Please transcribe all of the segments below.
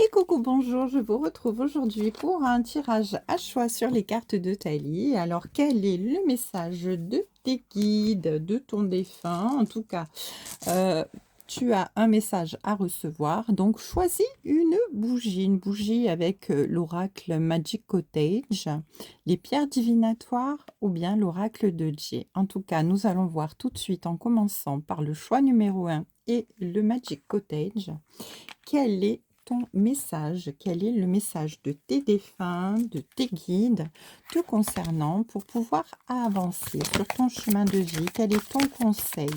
Et coucou, bonjour, je vous retrouve aujourd'hui pour un tirage à choix sur les cartes de Thalie. Alors, quel est le message de tes guides, de ton défunt? En tout cas, euh, tu as un message à recevoir. Donc, choisis une bougie avec l'oracle Magic Cottage, les pierres divinatoires ou bien l'oracle de Jay. En tout cas, nous allons voir tout de suite en commençant par le choix numéro 1 et le Magic Cottage. Quel est ton message? Quel est le message de tes défunts, de tes guides te concernant pour pouvoir avancer sur ton chemin de vie? Quel est ton conseil?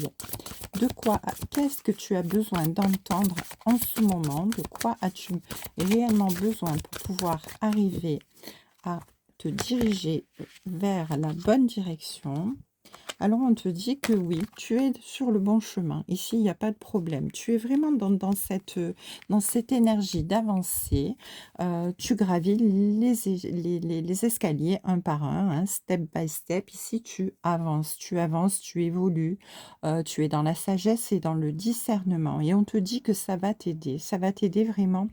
De quoi, qu'est-ce que tu as besoin d'entendre en ce moment? De quoi as-tu réellement besoin pour pouvoir arriver à te diriger vers la bonne direction? Alors, on te dit que oui, tu es sur le bon chemin. Ici, il n'y a pas de problème. Tu es vraiment dans cette énergie d'avancer. Tu gravis les escaliers un par un, hein, step by step. Ici, tu avances, tu évolues. Tu es dans la sagesse et dans le discernement. Et on te dit que ça va t'aider. Ça va t'aider vraiment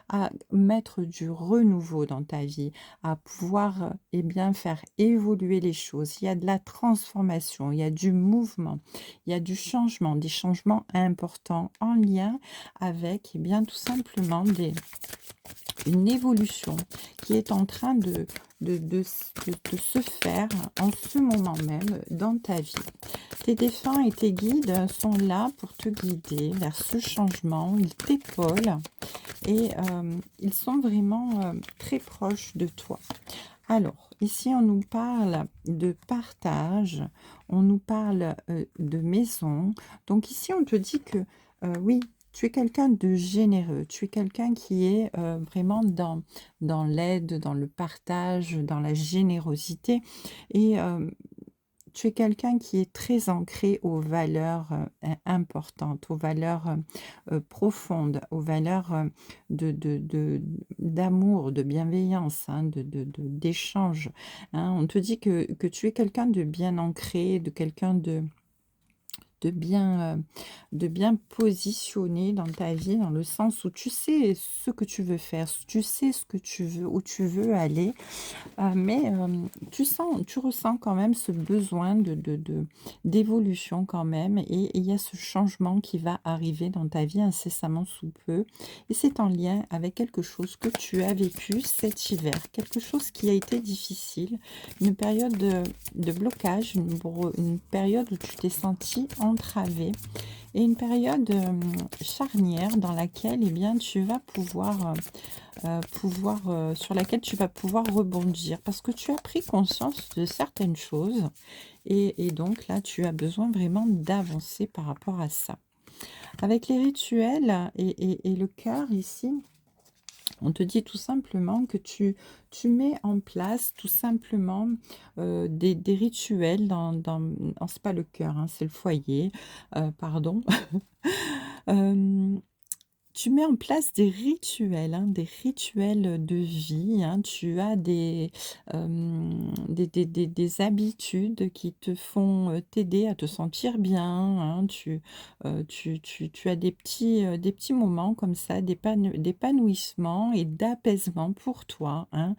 à mettre du renouveau dans ta vie, à pouvoir eh bien, faire évoluer les choses. Il y a de la transformation, il y a du mouvement, il y a du changement, des changements importants en lien avec eh bien, tout simplement une évolution qui est en train de se faire en ce moment même dans ta vie. Tes défunts et tes guides sont là pour te guider vers ce changement. Ils t'épaulent et ils sont vraiment très proches de toi. Alors, ici, on nous parle de partage, on nous parle de maison. Donc ici, on te dit que oui, tu es quelqu'un de généreux, tu es quelqu'un qui est vraiment dans l'aide, dans le partage, dans la générosité. Et tu es quelqu'un qui est très ancré aux valeurs importantes, aux valeurs profondes, aux valeurs d'amour, de bienveillance, hein, d'échange. Hein. On te dit que tu es quelqu'un de bien ancré, de quelqu'un de bien, de bien positionné dans ta vie, dans le sens où tu sais ce que tu veux faire, tu sais ce que tu veux, où tu veux aller. Mais tu ressens quand même ce besoin d'évolution quand même et il y a ce changement qui va arriver dans ta vie incessamment sous peu et c'est en lien avec quelque chose que tu as vécu cet hiver, quelque chose qui a été difficile, une période de blocage, une période où tu t'es senti entravé et une période charnière dans laquelle eh bien, tu vas sur laquelle tu vas pouvoir rebondir parce que tu as pris conscience de certaines choses et donc là, tu as besoin vraiment d'avancer par rapport à ça. Avec les rituels et le cœur ici, on te dit tout simplement que tu mets en place tout simplement des rituels non, c'est pas le cœur, hein, c'est le foyer, pardon. Euh, Tu mets en place des rituels de vie, hein. Tu as des habitudes qui te font t'aider à te sentir bien, hein. Tu as des petits moments comme ça d'épanouissement et d'apaisement pour toi, hein.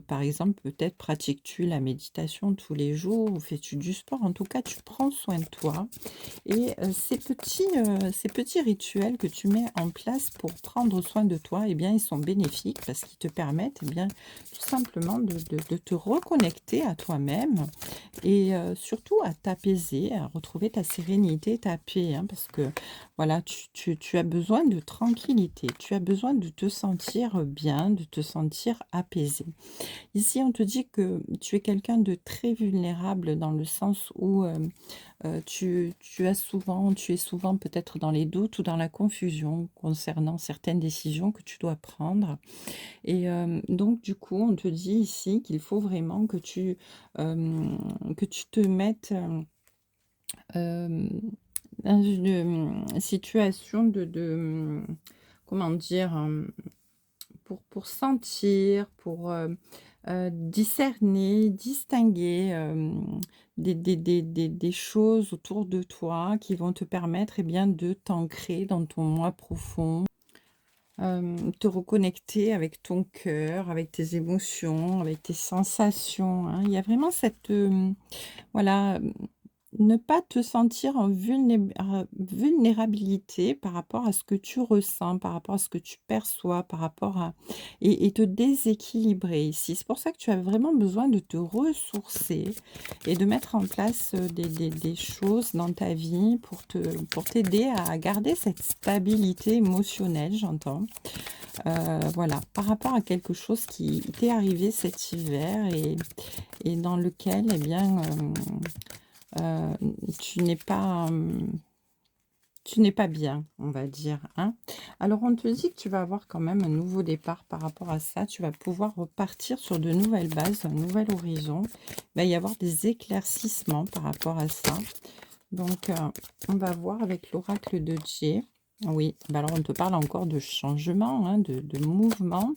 Par exemple, peut-être pratiques-tu la méditation tous les jours ou fais-tu du sport. En tout cas, tu prends soin de toi et ces petits rituels que tu mets en place pour prendre soin de toi, eh bien, ils sont bénéfiques parce qu'ils te permettent, eh bien, tout simplement de te reconnecter à toi-même et surtout à t'apaiser, à retrouver ta sérénité, ta paix, hein, parce que voilà, tu as besoin de tranquillité, tu as besoin de te sentir bien, de te sentir apaisé. Ici, on te dit que tu es quelqu'un de très vulnérable dans le sens où tu es souvent peut-être dans les doutes ou dans la confusion concernant certaines décisions que tu dois prendre. Et donc, du coup, on te dit ici qu'il faut vraiment que tu te mettes dans une situation comment dire, pour sentir, pour discerner, distinguer des choses autour de toi qui vont te permettre eh bien, de t'ancrer dans ton moi profond. te reconnecter avec ton cœur, avec tes émotions, avec tes sensations, hein. Il y a vraiment cette, voilà, ne pas te sentir en vulnérabilité par rapport à ce que tu ressens, par rapport à ce que tu perçois, par rapport à et te déséquilibrer ici. C'est pour ça que tu as vraiment besoin de te ressourcer et de mettre en place, des choses dans ta vie pour t'aider à garder cette stabilité émotionnelle, j'entends. Voilà, par rapport à quelque chose qui t'est arrivé cet hiver et dans lequel, eh bien, tu n'es pas, tu n'es pas bien, on va dire, hein. Alors on te dit que tu vas avoir quand même un nouveau départ par rapport à ça. Tu vas pouvoir repartir sur de nouvelles bases, un nouvel horizon. Il va y avoir des éclaircissements par rapport à ça. Donc, on va voir avec l'oracle de Dje. Oui, bah alors on te parle encore de changement, hein, de mouvement.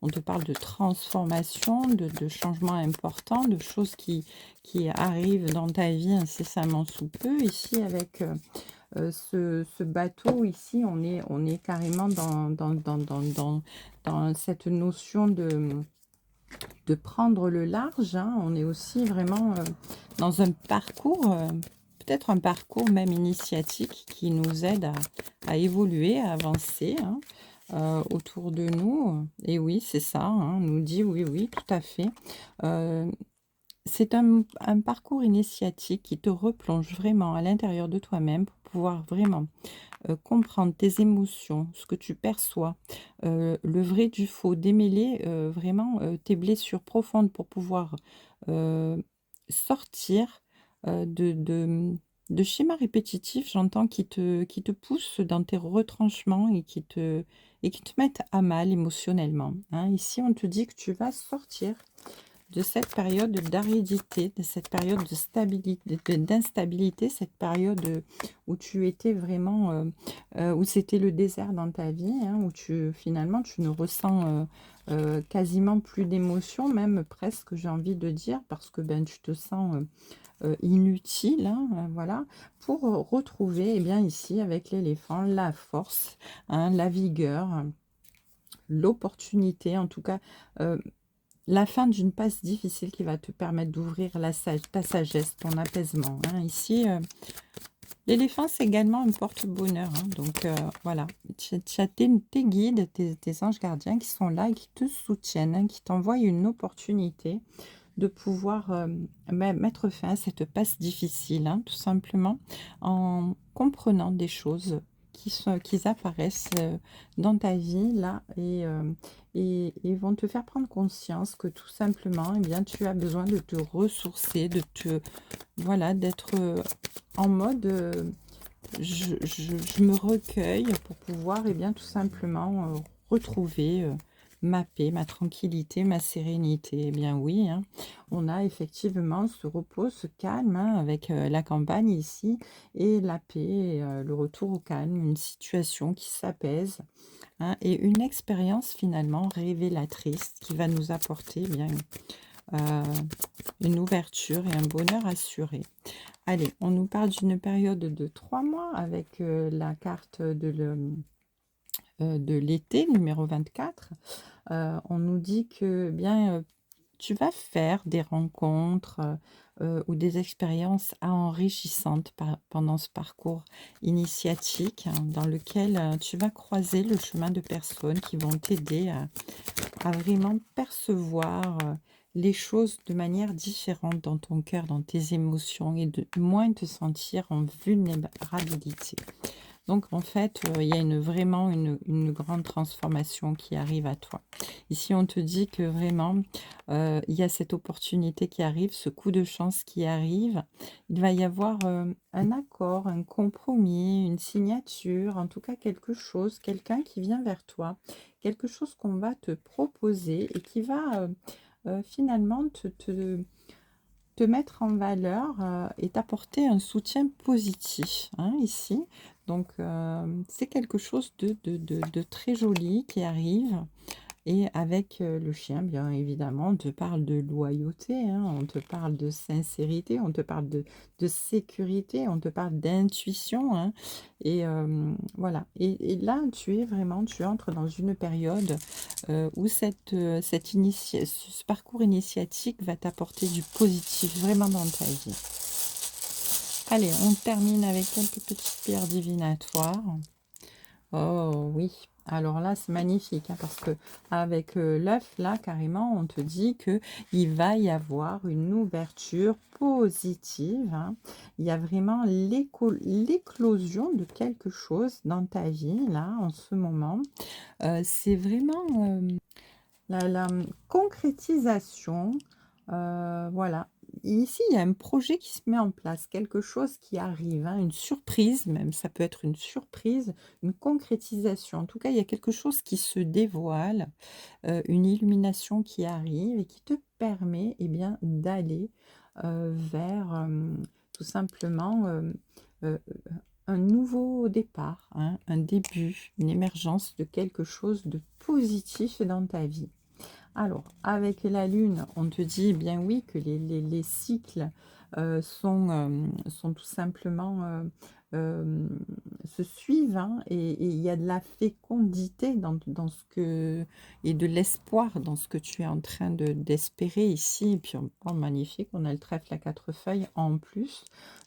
On te parle de transformation, de changements importants, de choses qui arrivent dans ta vie incessamment sous peu. Ici, avec ce bateau, ici, on est carrément dans cette notion de prendre le large, hein. On est aussi vraiment dans un parcours, peut-être un parcours même initiatique qui nous aide à évoluer, à avancer, hein, autour de nous. Et oui, c'est ça, hein, on nous dit oui, oui, tout à fait. Euh, c'est un parcours initiatique qui te replonge vraiment à l'intérieur de toi-même pour pouvoir vraiment comprendre tes émotions, ce que tu perçois, le vrai du faux, démêler vraiment tes blessures profondes pour pouvoir euh, sortir de schémas répétitifs, j'entends, qui te poussent dans tes retranchements et qui te mettent à mal émotionnellement, hein. Ici, on te dit que tu vas sortir de cette période d'aridité, de cette période de stabilité, d'instabilité, cette période où tu étais vraiment, où c'était le désert dans ta vie, hein, où finalement tu ne ressens quasiment plus d'émotions, même presque, j'ai envie de dire, parce que ben, tu te sens inutile, hein, voilà, pour retrouver, eh bien, ici, avec l'éléphant, la force, hein, la vigueur, l'opportunité, en tout cas, la fin d'une passe difficile qui va te permettre d'ouvrir ta sagesse, ton apaisement, hein. Ici, l'éléphant, c'est également un porte-bonheur, hein. Donc, voilà, tu as tes guides, tes anges gardiens qui sont là et qui te soutiennent, hein, qui t'envoient une opportunité de pouvoir mettre fin à cette passe difficile, hein, tout simplement, en comprenant des choses qui apparaissent dans ta vie, là, et vont te faire prendre conscience que tout simplement, eh bien, tu as besoin de te ressourcer, voilà, d'être en mode je me recueille pour pouvoir, eh bien, tout simplement retrouver ma paix, ma tranquillité, ma sérénité. Eh bien oui, hein, on a effectivement ce repos, ce calme, hein, avec la campagne ici et la paix, le retour au calme, une situation qui s'apaise, hein, et une expérience finalement révélatrice qui va nous apporter eh bien euh, une ouverture et un bonheur assuré. Allez, on nous parle d'une période de 3 mois avec la carte de l'été, numéro 24. On nous dit que bien tu vas faire des rencontres ou des expériences enrichissantes pendant ce parcours initiatique, hein, dans lequel tu vas croiser le chemin de personnes qui vont t'aider à vraiment percevoir les choses de manière différente dans ton cœur, dans tes émotions et de moins te sentir en vulnérabilité. Donc en fait, il y a vraiment une grande transformation qui arrive à toi. Ici, on te dit que vraiment, il y a cette opportunité qui arrive, ce coup de chance qui arrive. Il va y avoir un accord, un compromis, une signature, en tout cas quelque chose, quelqu'un qui vient vers toi, quelque chose qu'on va te proposer et qui va finalement te mettre en valeur et t'apporter un soutien positif, hein, ici. Donc, c'est quelque chose de très joli qui arrive Et avec le chien, bien évidemment, on te parle de loyauté, hein, on te parle de sincérité, on te parle de sécurité, on te parle d'intuition, hein, et voilà. Et là, tu entres dans une période où ce parcours initiatique va t'apporter du positif vraiment dans ta vie. Allez, on termine avec quelques petites pierres divinatoires. Oh oui, alors là, c'est magnifique, hein, parce que avec l'œuf, là, carrément, on te dit que il va y avoir une ouverture positive, hein. Il y a vraiment l'éclosion de quelque chose dans ta vie, là, en ce moment. C'est vraiment la concrétisation, voilà. Ici, il y a un projet qui se met en place, quelque chose qui arrive, hein, une surprise même, ça peut être une surprise, une concrétisation. En tout cas, il y a quelque chose qui se dévoile, une illumination qui arrive et qui te permet, eh bien, d'aller, vers, tout simplement, heu, un nouveau départ, hein, un début, une émergence de quelque chose de positif dans ta vie. Alors, avec la Lune, on te dit bien oui que les cycles sont tout simplement se suivent, hein, et il y a de la fécondité dans ce que et de l'espoir dans ce que tu es en train d'espérer ici. Et puis, oh, magnifique, on a le trèfle à quatre feuilles en plus.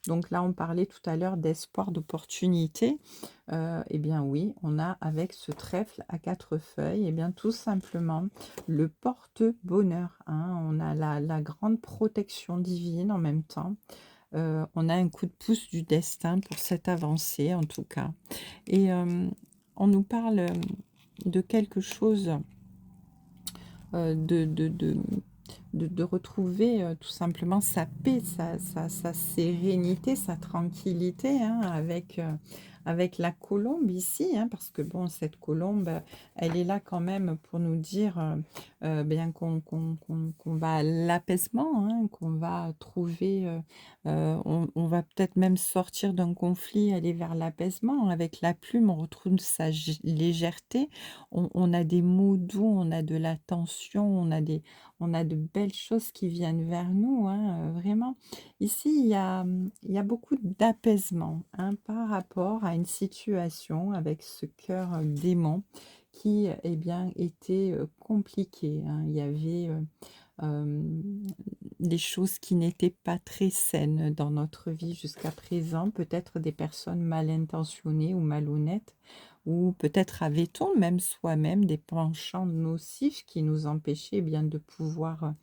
Donc là, on parlait tout à l'heure d'espoir, d'opportunité. Eh bien oui, on a avec ce trèfle à quatre feuilles, eh bien tout simplement le porte-bonheur, hein. On a la grande protection divine en même temps. On a un coup de pouce du destin pour cette avancée en tout cas. Et on nous parle de quelque chose, de retrouver tout simplement sa paix, sa sérénité, sa tranquillité, hein, avec la colombe ici, hein, parce que bon, cette colombe, elle est là quand même pour nous dire bien qu'on va à l'apaisement, hein, qu'on va trouver, on va peut-être même sortir d'un conflit, aller vers l'apaisement. Avec la plume, on retrouve sa légèreté, on a des mots doux, on a de la tension, on a de belles choses qui viennent vers nous, hein, vraiment. Ici, il y a beaucoup d'apaisement, hein, par rapport à une situation avec ce cœur démon qui, eh bien, était compliqué, hein. Il y avait des choses qui n'étaient pas très saines dans notre vie jusqu'à présent, peut-être des personnes mal intentionnées ou malhonnêtes, ou peut-être avait-on même soi-même des penchants nocifs qui nous empêchaient, eh bien, de pouvoir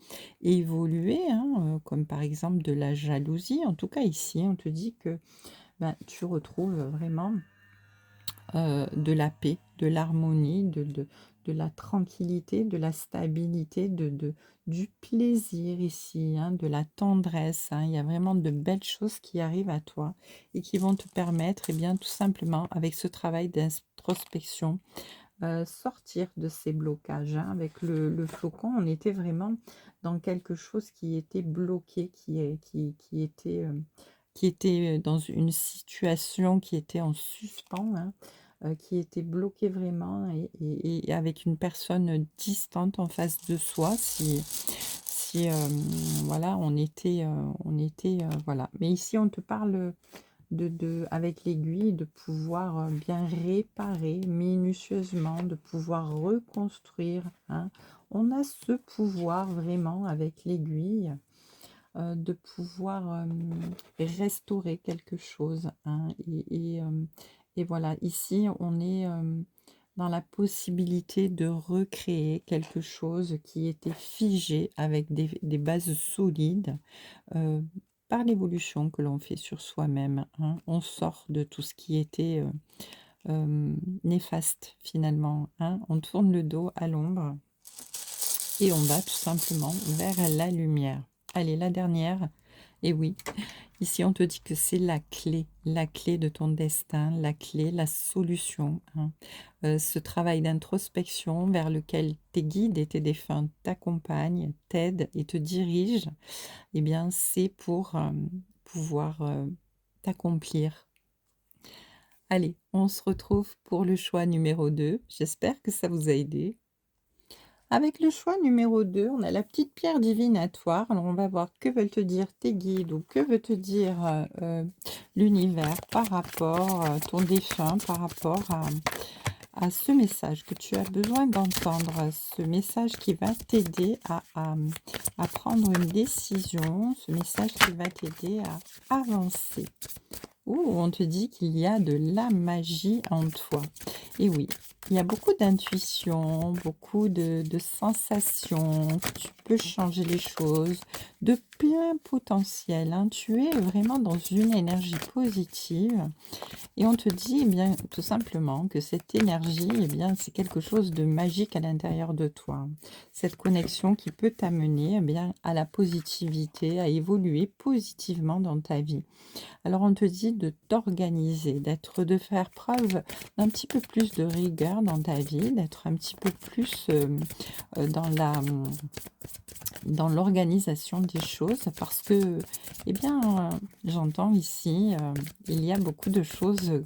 évoluer, hein, comme par exemple de la jalousie. En tout cas, ici, on te dit que ben, tu retrouves vraiment de la paix, de l'harmonie, de la tranquillité, de la stabilité, du plaisir ici, hein, de la tendresse, hein. Il y a vraiment de belles choses qui arrivent à toi et qui vont te permettre, eh bien, tout simplement, avec ce travail d'introspection, sortir de ces blocages, hein. Avec le flocon, on était vraiment dans quelque chose qui était bloqué, qui était dans une situation qui était en suspens, hein, qui était bloqué vraiment et avec une personne distante en face de soi si, voilà, voilà. Mais ici, on te parle avec l'aiguille, de pouvoir, bien réparer minutieusement, de pouvoir reconstruire, hein. On a ce pouvoir vraiment avec l'aiguille, de pouvoir, restaurer quelque chose, hein, et voilà. Ici, on est, dans la possibilité de recréer quelque chose qui était figé avec des bases solides, heu, par l'évolution que l'on fait sur soi-même, hein. On sort de tout ce qui était, néfaste finalement, hein. On tourne le dos à l'ombre et on va tout simplement vers la lumière. Allez, la dernière, et oui, ici on te dit que c'est la clé de ton destin, la clé, la solution, hein. Ce travail d'introspection vers lequel tes guides et tes défunts t'accompagnent, t'aident et te dirigent, eh bien c'est pour, pouvoir, t'accomplir. Allez, on se retrouve pour le choix numéro 2. J'espère que ça vous a aidé. Avec le choix numéro 2, on a la petite pierre divinatoire. Alors, on va voir que veulent te dire tes guides ou que veut te dire l'univers par rapport, ton défunt, par rapport à ce message que tu as besoin d'entendre, ce message qui va t'aider à prendre une décision, ce message qui va t'aider à avancer. Ouh, on te dit qu'il y a de la magie en toi. Et oui, il y a beaucoup d'intuition, beaucoup de sensations, que tu peux changer les choses, de plein potentiel, hein. Tu es vraiment dans une énergie positive et on te dit, eh bien, tout simplement que cette énergie, eh bien, c'est quelque chose de magique à l'intérieur de toi. Cette connexion qui peut t'amener, eh bien, à la positivité, à évoluer positivement dans ta vie. Alors on te dit de t'organiser, de faire preuve d'un petit peu plus de rigueur dans ta vie, d'être un petit peu plus dans dans l'organisation des choses parce que, eh bien, j'entends ici, il y a beaucoup de choses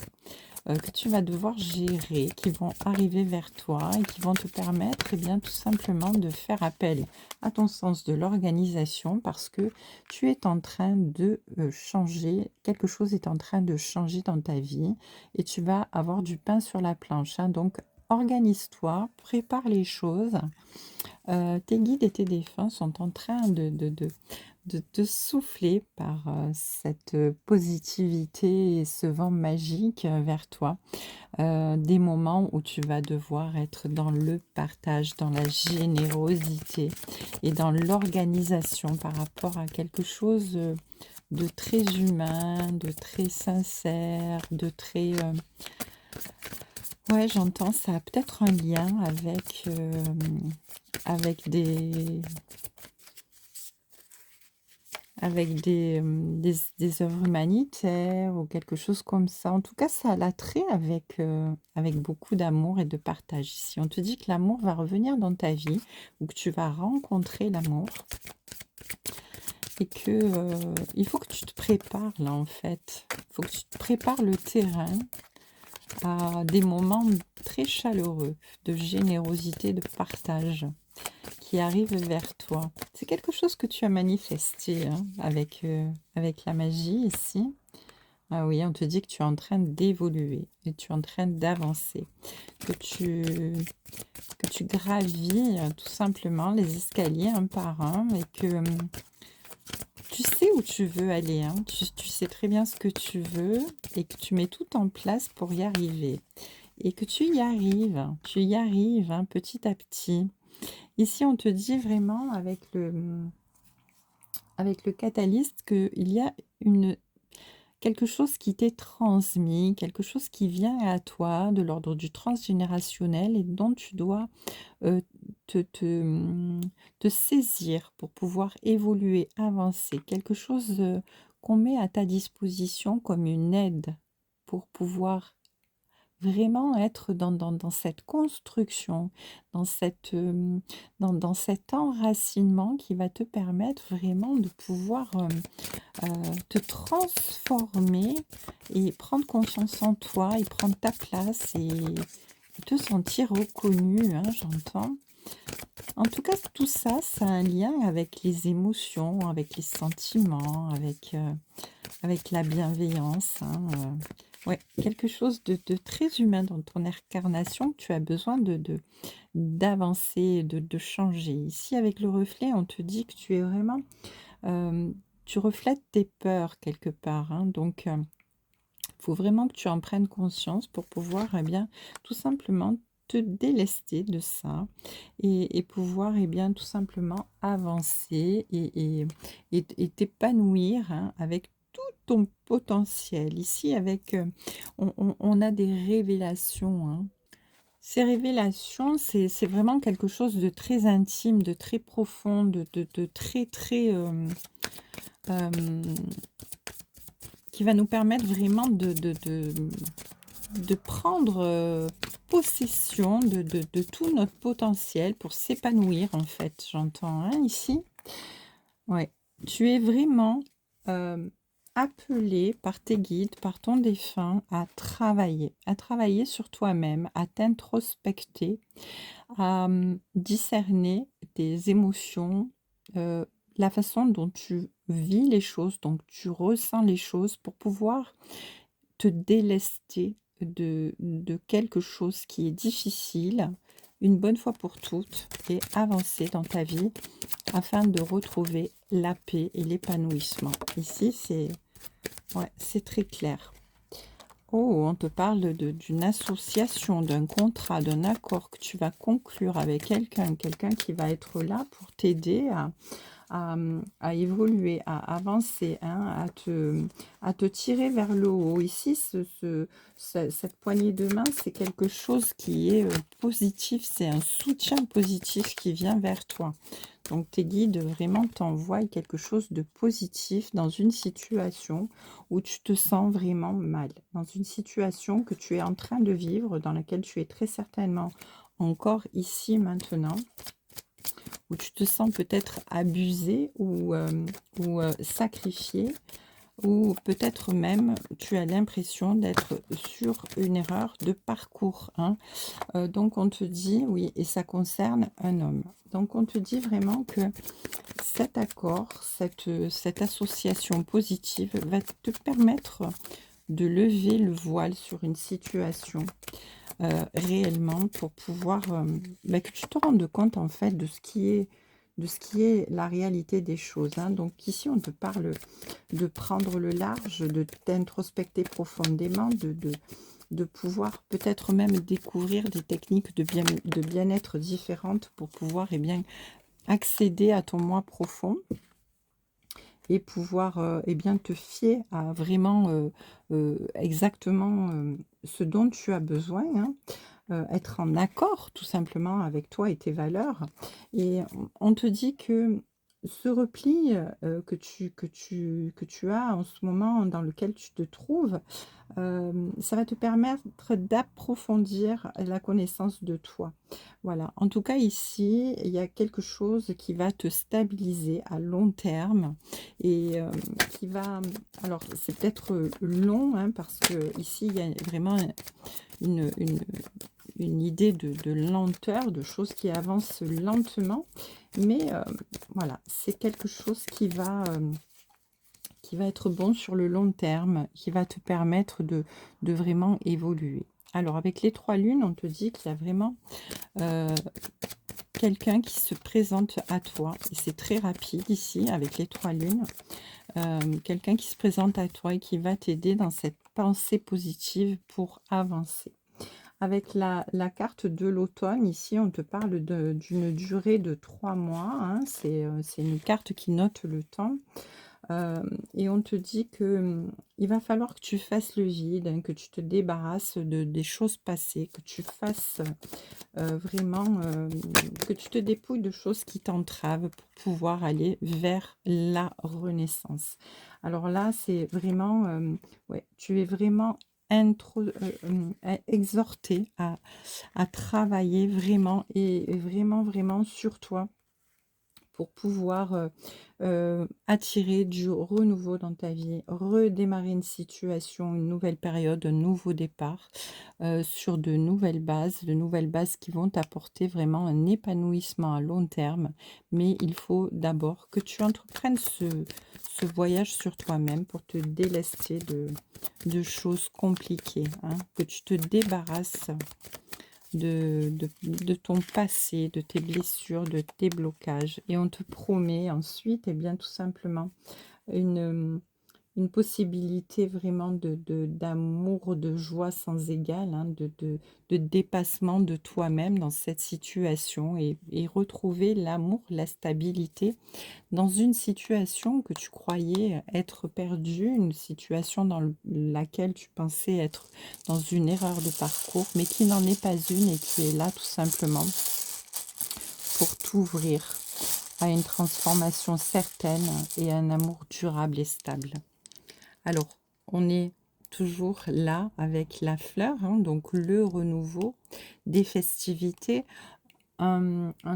que tu vas devoir gérer, qui vont arriver vers toi et qui vont te permettre, eh bien, tout simplement de faire appel à ton sens de l'organisation parce que tu es en train de changer, quelque chose est en train de changer dans ta vie et tu vas avoir du pain sur la planche, hein. Donc, organise-toi, prépare les choses. Tes guides et tes défunts sont en train de te souffler par cette positivité et ce vent magique vers toi. Des moments où tu vas devoir être dans le partage, dans la générosité et dans l'organisation par rapport à quelque chose de très humain, de très sincère, de très... Ouais, j'entends, ça a peut-être un lien avec des œuvres humanitaires ou quelque chose comme ça. En tout cas, ça a l'attrait avec beaucoup d'amour et de partage. Si on te dit que l'amour va revenir dans ta vie ou que tu vas rencontrer l'amour et que il faut que tu te prépares là en fait. Il faut que tu te prépares le terrain à des moments très chaleureux, de générosité, de partage qui arrive vers toi. C'est quelque chose que tu as manifesté hein, avec la magie ici. Ah oui, on te dit que tu es en train d'évoluer et tu es en train d'avancer, que tu gravis tout simplement les escaliers un par un et que tu sais où tu veux aller, hein. Tu sais très bien ce que tu veux et que tu mets tout en place pour y arriver. Et que tu y arrives hein, petit à petit. Ici, on te dit vraiment avec le catalyste qu'il y a quelque chose qui t'est transmis, quelque chose qui vient à toi de l'ordre du transgénérationnel et dont tu dois euh, te saisir pour pouvoir évoluer, avancer. Quelque chose qu'on met à ta disposition comme une aide pour pouvoir vraiment être dans cette construction, dans dans cet enracinement qui va te permettre vraiment de pouvoir te transformer et prendre confiance en toi et prendre ta place et te sentir reconnu, hein, j'entends. En tout cas, tout ça, ça a un lien avec les émotions, avec les sentiments, avec la bienveillance, hein, ouais, quelque chose de très humain dans ton incarnation que tu as besoin d'avancer, de changer. Ici, avec le reflet, on te dit que tu es vraiment, tu reflètes tes peurs quelque part, hein, donc il faut vraiment que tu en prennes conscience pour pouvoir, eh bien, tout simplement te délester de ça et pouvoir, eh bien, tout simplement avancer et t'épanouir hein, avec tout ton potentiel. Ici, avec, on a des révélations, hein. Ces révélations, c'est vraiment quelque chose de très intime, de très profond, de très, très... euh, qui va nous permettre vraiment de prendre possession de tout notre potentiel pour s'épanouir, en fait, j'entends, hein, ici. Ouais, tu es vraiment appelé par tes guides, par ton défunt à travailler sur toi-même, à t'introspecter, à discerner tes émotions, euh, la façon dont tu vis les choses, dont tu ressens les choses pour pouvoir te délester de quelque chose qui est difficile une bonne fois pour toutes et avancer dans ta vie afin de retrouver la paix et l'épanouissement. Ici, c'est très clair. Oh, on te parle d'une association, d'un contrat, d'un accord que tu vas conclure avec quelqu'un qui va être là pour t'aider à évoluer, à avancer, hein, à te tirer vers le haut. Ici, cette poignée de main, c'est quelque chose qui est positif, c'est un soutien positif qui vient vers toi. Donc tes guides vraiment t'envoient quelque chose de positif dans une situation où tu te sens vraiment mal, dans une situation que tu es en train de vivre, dans laquelle tu es très certainement encore ici maintenant, où tu te sens peut-être abusé ou sacrifié, ou peut-être même tu as l'impression d'être sur une erreur de parcours, hein. Donc on te dit, oui, et ça concerne un homme. Donc on te dit vraiment que cet accord, cette association positive va te permettre de lever le voile sur une situation réellement pour pouvoir que tu te rendes compte en fait de ce qui est la réalité des choses, hein. Donc ici on te parle de prendre le large, de t'introspecter profondément, de pouvoir peut-être même découvrir des techniques de bien-être différentes pour pouvoir accéder à ton moi profond et pouvoir te fier à vraiment exactement ce dont tu as besoin, hein. Être en accord tout simplement avec toi et tes valeurs. Et on te dit que ce repli que tu as en ce moment dans lequel tu te trouves, ça va te permettre d'approfondir la connaissance de toi. Voilà. En tout cas, ici, il y a quelque chose qui va te stabiliser à long terme et qui va... Alors, c'est peut-être long, hein, parce que ici, il y a vraiment une, une, une idée de lenteur, de choses qui avancent lentement. Mais voilà, c'est quelque chose qui va être bon sur le long terme, qui va te permettre de vraiment évoluer. Alors, avec les 3 lunes, on te dit qu'il y a vraiment quelqu'un qui se présente à toi. Et c'est très rapide ici, avec les 3 lunes. Quelqu'un qui se présente à toi et qui va t'aider dans cette pensée positive pour avancer. Avec la carte de l'automne, ici, on te parle d'une durée de 3 mois, hein. C'est une carte qui note le temps. Et on te dit que il va falloir que tu fasses le vide, hein, que tu te débarrasses des choses passées, que tu fasses vraiment, que tu te dépouilles de choses qui t'entravent pour pouvoir aller vers la renaissance. Alors là, c'est vraiment, ouais, tu es vraiment exhorté à travailler vraiment et vraiment sur toi pour pouvoir attirer du renouveau dans ta vie, redémarrer une situation, une nouvelle période, un nouveau départ sur de nouvelles bases qui vont t'apporter vraiment un épanouissement à long terme. Mais il faut d'abord que tu entreprennes ce voyage sur toi-même pour te délester de choses compliquées, hein, que tu te débarrasses de ton passé, de tes blessures, de tes blocages. Et on te promet ensuite, et bien tout simplement, une, une possibilité vraiment d'amour, de joie sans égale, hein, de dépassement de toi-même dans cette situation et retrouver l'amour, la stabilité dans une situation que tu croyais être perdue, une situation dans laquelle tu pensais être dans une erreur de parcours, mais qui n'en est pas une et qui est là tout simplement pour t'ouvrir à une transformation certaine et un amour durable et stable. Alors, on est toujours là avec la fleur, hein, donc le renouveau des festivités,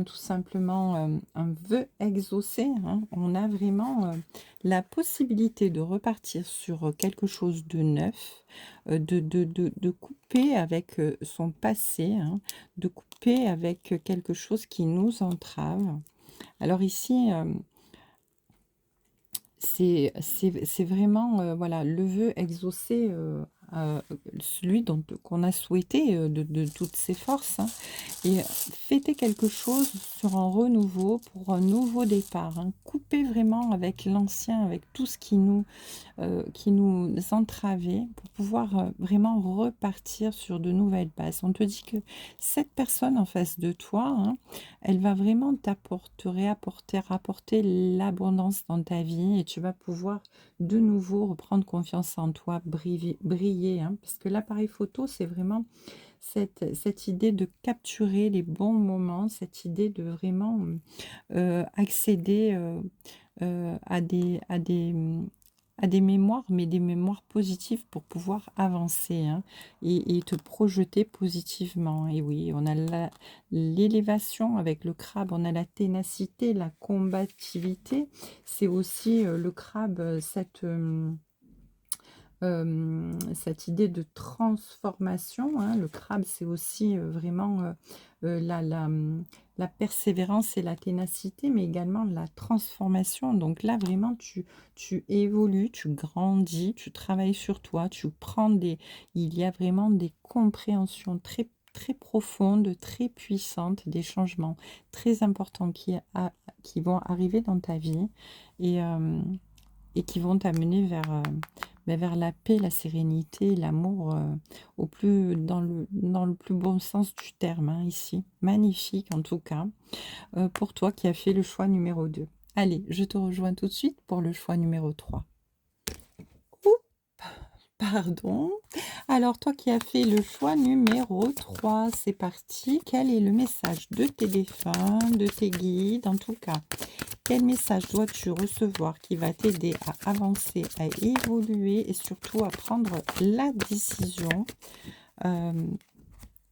tout simplement un vœu exaucé, hein. On a vraiment la possibilité de repartir sur quelque chose de neuf, de couper avec son passé, hein, de couper avec quelque chose qui nous entrave. Alors ici, c'est vraiment, voilà, le vœu exaucé, celui dont qu'on a souhaité, de toutes ses forces, hein, et fêter quelque chose sur un renouveau, pour un nouveau départ, hein. Couper vraiment avec l'ancien, avec tout ce qui nous entravait, pour pouvoir vraiment repartir sur de nouvelles bases. On te dit que cette personne en face de toi, hein, elle va vraiment rapporter l'abondance dans ta vie, et tu vas pouvoir de nouveau reprendre confiance en toi, briller, hein, parce que l'appareil photo, c'est vraiment cette idée de capturer les bons moments, cette idée de vraiment accéder à des mémoires, mais des mémoires positives pour pouvoir avancer, hein, et te projeter positivement. Et oui, on a l'élévation avec le crabe, on a la ténacité, la combativité. C'est aussi le crabe, cette idée de transformation, hein. Le crabe, c'est aussi vraiment la persévérance et la ténacité, mais également la transformation. Donc là, vraiment, tu évolues, tu grandis, tu travailles sur toi, tu prends des... Il y a vraiment des compréhensions très profondes, très puissantes, des changements très importants qui vont arriver dans ta vie, et, euh, et qui vont t'amener vers la paix, la sérénité, l'amour, dans le plus bon sens du terme, hein, ici. Magnifique en tout cas, pour toi qui as fait le choix numéro 2. Allez, je te rejoins tout de suite pour le choix numéro 3. Ouh, pardon. Alors, toi qui as fait le choix numéro 3, c'est parti. Quel est le message de tes défunts, de tes guides, en tout cas? Quel message dois-tu recevoir qui va t'aider à avancer, à évoluer, et surtout à prendre la décision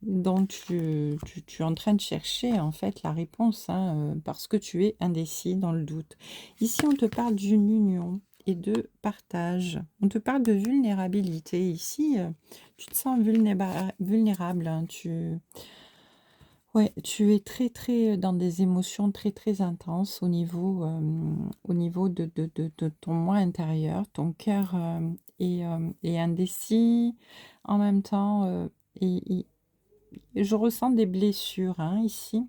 dont tu es en train de chercher en fait la réponse, hein, parce que tu es indécis, dans le doute. Ici, on te parle d'une union et de partage. On te parle de vulnérabilité. Ici, tu te sens vulnérable, hein. Ouais, tu es très dans des émotions très intenses au niveau de ton moi intérieur. Ton cœur est indécis. En même temps, je ressens des blessures, hein, ici,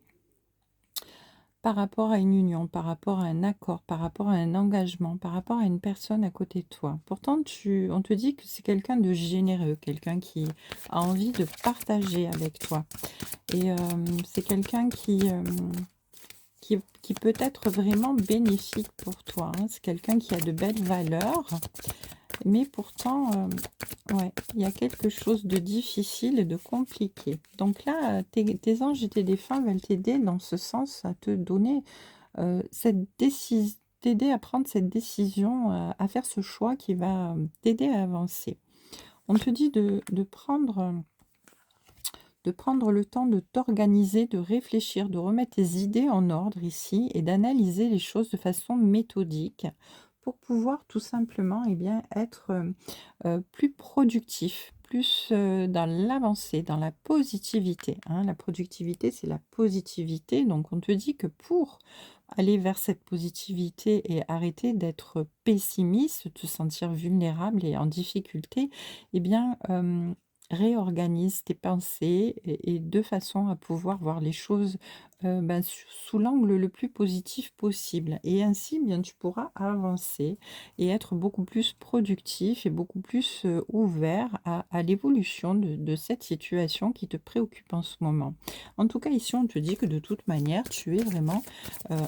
par rapport à une union, par rapport à un accord, par rapport à un engagement, par rapport à une personne à côté de toi. Pourtant, on te dit que c'est quelqu'un de généreux, quelqu'un qui a envie de partager avec toi. Et c'est quelqu'un qui peut être vraiment bénéfique pour toi, hein. C'est quelqu'un qui a de belles valeurs, mais pourtant, ouais, il y a quelque chose de difficile et de compliqué. Donc là, tes anges et tes défunts veulent t'aider dans ce sens, à te donner cette décision, t'aider à prendre cette décision, à faire ce choix qui va t'aider à avancer. On te dit de prendre le temps de t'organiser, de réfléchir, de remettre tes idées en ordre ici, et d'analyser les choses de façon méthodique, pour pouvoir tout simplement, eh bien, être plus productif, plus dans l'avancée, dans la positivité, hein. La productivité, c'est la positivité. Donc on te dit que pour aller vers cette positivité et arrêter d'être pessimiste, te sentir vulnérable et en difficulté, eh bien, réorganise tes pensées, et de façon à pouvoir voir les choses sous l'angle le plus positif possible. Et ainsi, bien, tu pourras avancer et être beaucoup plus productif et beaucoup plus ouvert à l'évolution de cette situation qui te préoccupe en ce moment. En tout cas, ici, on te dit que de toute manière, tu es vraiment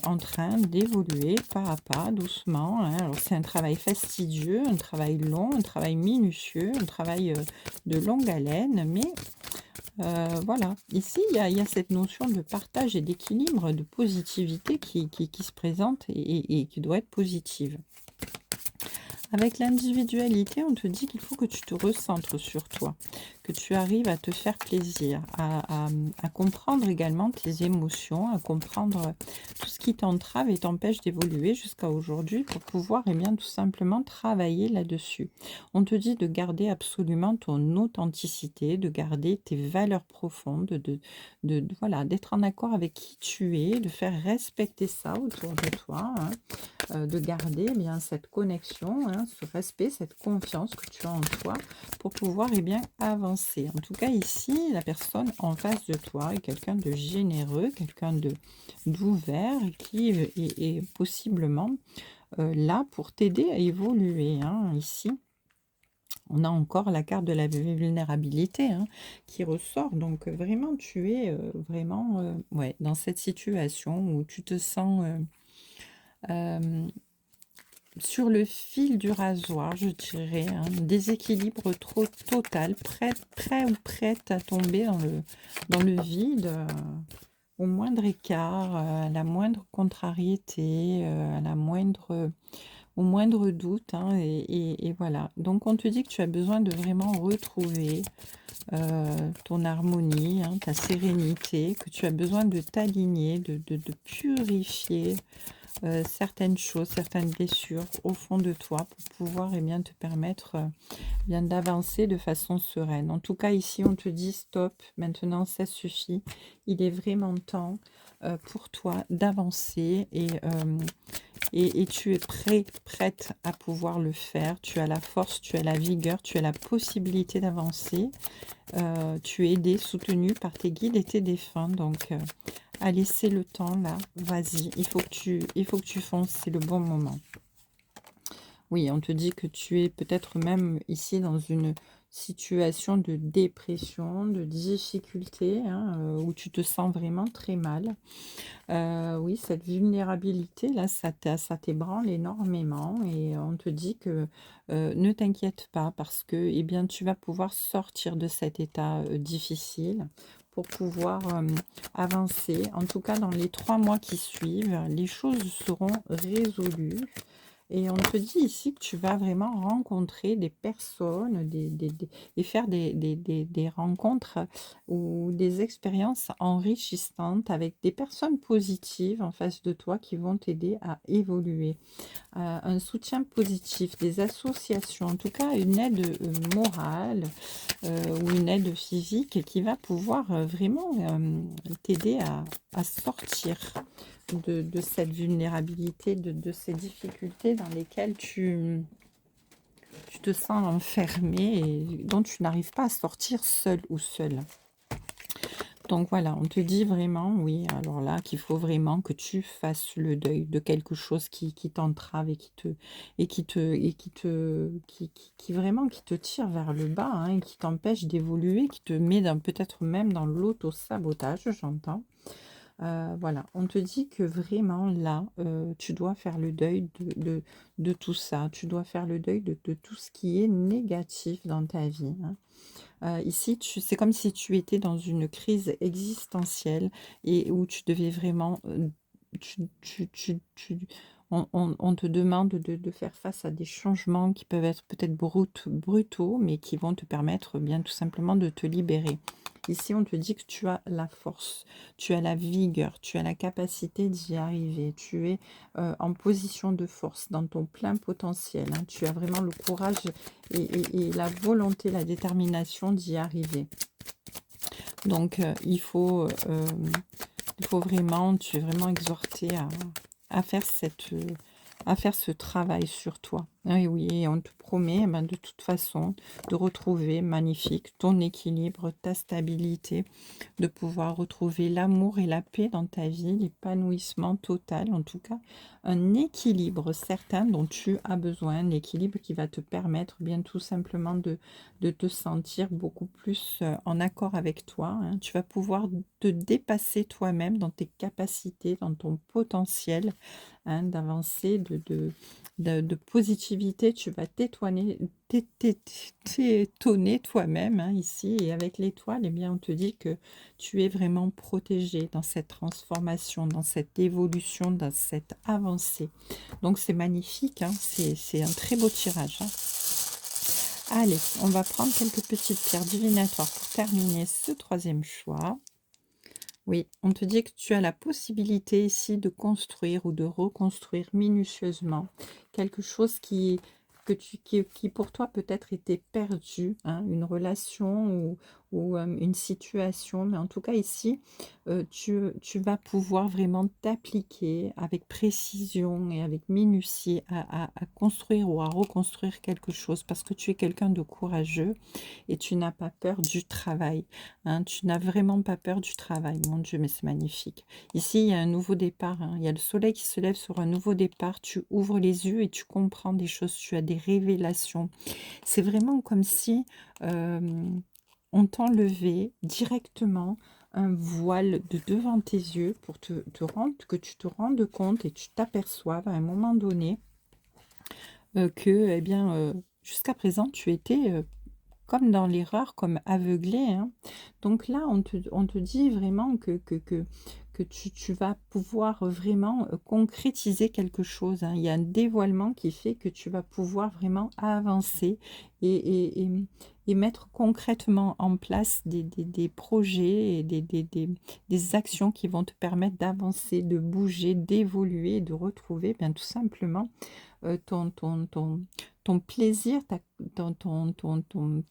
en train d'évoluer pas à pas, doucement, hein. Alors, c'est un travail fastidieux, un travail long, un travail minutieux, un travail de longue haleine, mais voilà. Ici, il y a cette notion de partage et d'équilibre, de positivité qui se présente, et qui doit être positive. Avec l'individualité, on te dit qu'il faut que tu te recentres sur toi, que tu arrives à te faire plaisir, à comprendre également tes émotions, à comprendre tout ce qui t'entrave et t'empêche d'évoluer jusqu'à aujourd'hui pour pouvoir, eh bien, tout simplement travailler là-dessus. On te dit de garder absolument ton authenticité, de garder tes valeurs profondes, voilà, d'être en accord avec qui tu es, de faire respecter ça autour de toi, hein, de garder eh bien cette connexion, hein, ce respect, cette confiance que tu as en toi pour pouvoir eh bien avancer. En tout cas, ici, la personne en face de toi est quelqu'un de généreux, quelqu'un de d'ouvert et qui est possiblement là pour t'aider à évoluer, hein. Ici, on a encore la carte de la vulnérabilité, hein, qui ressort. Donc, vraiment, tu es vraiment ouais, dans cette situation où tu te sens sur le fil du rasoir, je dirais, hein, déséquilibre trop total, prêt ou prête à tomber dans le vide, au moindre écart, à la moindre contrariété, au moindre doute, hein, et voilà. Donc on te dit que tu as besoin de vraiment retrouver ton harmonie, hein, ta sérénité, que tu as besoin de t'aligner, de purifier certaines choses, certaines blessures au fond de toi pour pouvoir eh bien, te permettre bien d'avancer de façon sereine. En tout cas, ici, on te dit stop, maintenant ça suffit. Il est vraiment temps pour toi d'avancer et tu es prête à pouvoir le faire. Tu as la force, tu as la vigueur, tu as la possibilité d'avancer. Tu es aidé, soutenu par tes guides et tes défunts. Donc, à laisser le temps là, vas-y, il faut que tu fonces, c'est le bon moment. Oui, on te dit que tu es peut-être même ici dans une situation de dépression, de difficulté, hein, où tu te sens vraiment très mal. Oui, cette vulnérabilité là, ça t'ébranle énormément et on te dit que ne t'inquiète pas parce que eh bien, tu vas pouvoir sortir de cet état difficile pour pouvoir avancer. En tout cas, dans les 3 mois qui suivent, les choses seront résolues. Et on te dit ici que tu vas vraiment rencontrer des personnes et faire des rencontres ou des expériences enrichissantes avec des personnes positives en face de toi qui vont t'aider à évoluer. Un soutien positif, des associations, en tout cas une aide morale ou une aide physique qui va pouvoir vraiment t'aider à sortir de cette vulnérabilité, de ces difficultés dans lesquelles tu te sens enfermé et dont tu n'arrives pas à sortir seul ou seul. Donc voilà, on te dit vraiment, oui, alors là, qu'il faut vraiment que tu fasses le deuil de quelque chose qui t'entrave qui vraiment qui te tire vers le bas, hein, et qui t'empêche d'évoluer, qui te met peut-être même dans l'auto-sabotage, j'entends. Voilà, on te dit que vraiment là, tu dois faire le deuil de tout ça. Tu dois faire le deuil de tout ce qui est négatif dans ta vie, hein. Ici, c'est comme si tu étais dans une crise existentielle et où tu devais vraiment, on te demande de faire face à des changements qui peuvent être peut-être brutaux, mais qui vont te permettre bien tout simplement de te libérer. Ici, on te dit que tu as la force, tu as la vigueur, tu as la capacité d'y arriver, tu es en position de force dans ton plein potentiel, hein. Tu as vraiment le courage et la volonté, la détermination d'y arriver. Donc, il faut vraiment, tu es vraiment exhorté à faire à faire ce travail sur toi. Et oui, et on te promet eh ben, de toute façon de retrouver magnifique ton équilibre, ta stabilité, de pouvoir retrouver l'amour et la paix dans ta vie, l'épanouissement total, en tout cas un équilibre certain dont tu as besoin, un équilibre qui va te permettre bien tout simplement de te sentir beaucoup plus en accord avec toi, hein. Tu vas pouvoir te dépasser toi-même dans tes capacités, dans ton potentiel, hein, d'avancer, de positivité. Tu vas t'étonner toi-même, hein, ici. Et avec l'étoile, eh bien, on te dit que tu es vraiment protégé dans cette transformation, dans cette évolution, dans cette avancée. Donc, c'est magnifique, hein, c'est un très beau tirage, hein. Allez, on va prendre quelques petites pierres divinatoires pour terminer ce troisième choix. Oui, on te dit que tu as la possibilité ici de construire ou de reconstruire minutieusement quelque chose qui pour toi peut-être était perdu, hein, une relation ou une situation, mais en tout cas ici, tu vas pouvoir vraiment t'appliquer avec précision et avec minutie à construire ou à reconstruire quelque chose parce que tu es quelqu'un de courageux et tu n'as pas peur du travail. Hein, tu n'as vraiment pas peur du travail. Mon Dieu, mais c'est magnifique. Ici, il y a un nouveau départ, hein. Il y a le soleil qui se lève sur un nouveau départ. Tu ouvres les yeux et tu comprends des choses. Tu as des révélations. C'est vraiment comme si on t'enlevait directement un voile de devant tes yeux pour que tu te rendes compte et tu t'aperçoives à un moment donné que, eh bien, jusqu'à présent, tu étais comme dans l'erreur, comme aveuglé, hein. Donc là, on te dit vraiment que tu vas pouvoir vraiment concrétiser quelque chose, hein. Il y a un dévoilement qui fait que tu vas pouvoir vraiment avancer et mettre concrètement en place des projets et des actions qui vont te permettre d'avancer, de bouger, d'évoluer, de retrouver bien tout simplement ton plaisir,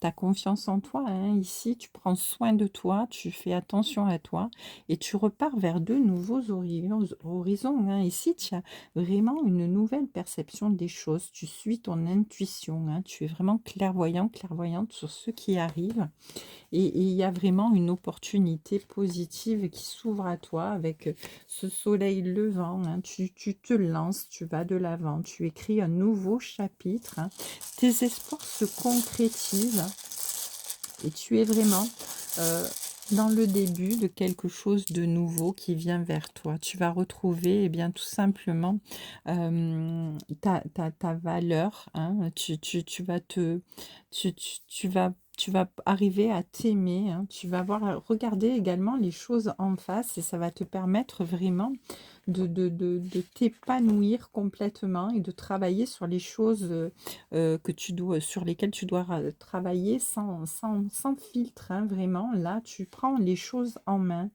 ta confiance en toi, hein. Ici, tu prends soin de toi, tu fais attention à toi et tu repars vers de nouveaux horizons, hein. Ici, tu as vraiment une nouvelle perception des choses. Tu suis ton intuition, hein. Tu es vraiment clairvoyant, clairvoyante sur ce qui arrive. Et il y a vraiment une opportunité positive qui s'ouvre à toi avec ce soleil levant, hein. Tu te lances, tu vas de l'avant, tu écris un nouveau chapitre, hein. Tes espoirs se concrétisent et tu es vraiment dans le début de quelque chose de nouveau qui vient vers toi. Tu vas retrouver, eh bien, tout simplement ta valeur, hein. Tu vas arriver à t'aimer, hein. Tu vas regarder également les choses en face et ça va te permettre vraiment de t'épanouir complètement et de travailler sur les choses sur lesquelles tu dois travailler sans filtre, hein. Vraiment, là, tu prends les choses en main.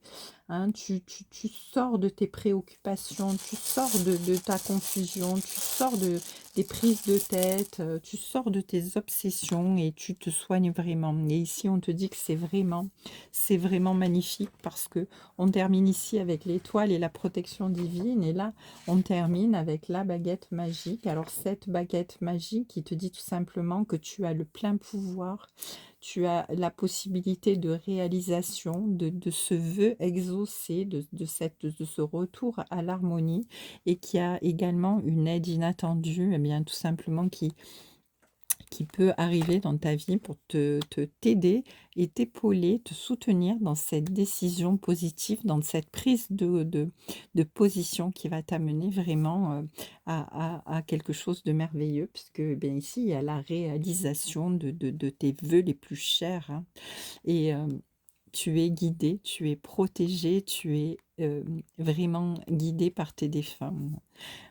Hein, tu sors de tes préoccupations, tu sors de ta confusion, tu sors des prises de tête, tu sors de tes obsessions et tu te soignes vraiment. Et ici, on te dit que c'est vraiment magnifique parce que on termine ici avec l'étoile et la protection divine. Et là, on termine avec la baguette magique. Alors, cette baguette magique qui te dit tout simplement que tu as le plein pouvoir, tu as la possibilité de réalisation de ce vœu exaucé, de ce retour à l'harmonie et qui a également une aide inattendue, eh bien, tout simplement qui peut arriver dans ta vie pour t'aider et t'épauler, te soutenir dans cette décision positive, dans cette prise de position qui va t'amener vraiment à quelque chose de merveilleux, puisque bien ici, il y a la réalisation de tes vœux les plus chers, hein. Et tu es guidé, tu es protégé, tu es vraiment guidé par tes défunts.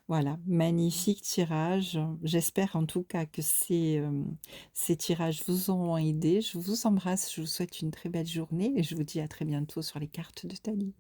Voilà, magnifique tirage. J'espère en tout cas que ces tirages vous auront aidé. Je vous embrasse, je vous souhaite une très belle journée et je vous dis à très bientôt sur les cartes de Thalie.